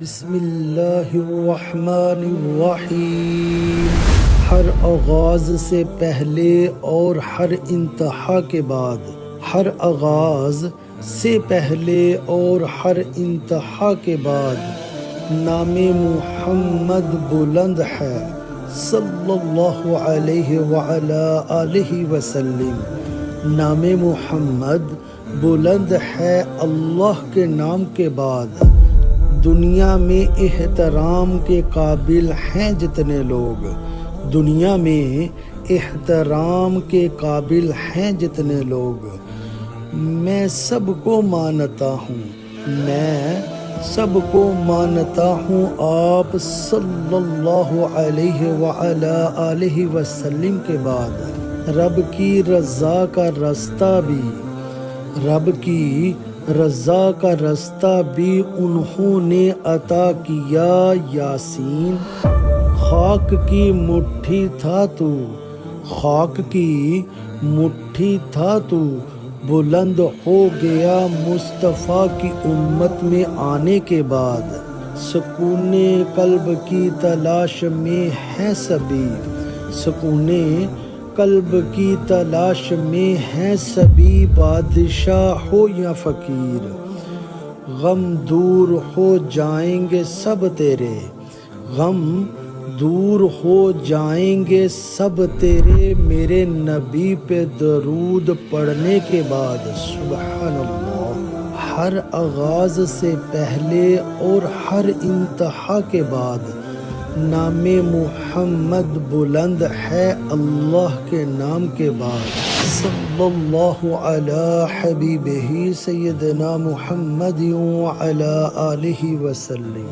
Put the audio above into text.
بسم اللہ الرحمن الرحیم۔ ہر آغاز سے پہلے اور ہر انتہا کے بعد، ہر آغاز سے پہلے اور ہر انتہا کے بعد نام محمد بلند ہے صلی اللہ علیہ وعلا آلہ وسلم۔ نام محمد بلند ہے اللہ کے نام کے بعد۔ دنیا میں احترام کے قابل ہیں جتنے لوگ، دنیا میں احترام کے قابل ہیں جتنے لوگ، میں سب کو مانتا ہوں، میں سب کو مانتا ہوں۔ آپ صلی اللہ علیہ وعلا آلہ وسلم کے بعد رب کی رضا کا رستہ بھی، رب کی رضا کا رستہ بھی انہوں نے عطا کیا۔ یاسین۔ خاک کی مٹھی تھا تو، خاک کی مٹھی تھا تو، بلند ہو گیا مصطفیٰ کی امت میں آنے کے بعد۔ سکون قلب کی تلاش میں ہیں سبھی، سکون قلب کی تلاش میں ہیں سبھی، بادشاہ ہو یا فقیر، غم دور ہو جائیں گے سب تیرے، غم دور ہو جائیں گے سب تیرے، میرے نبی پہ درود پڑھنے کے بعد۔ سبحان اللہ۔ ہر آغاز سے پہلے اور ہر انتہا کے بعد نام محمد بلند ہے اللہ کے نام کے بعد۔ صلی اللہ علی حبیبہ سیدنا محمد وعلی آلہ وسلم۔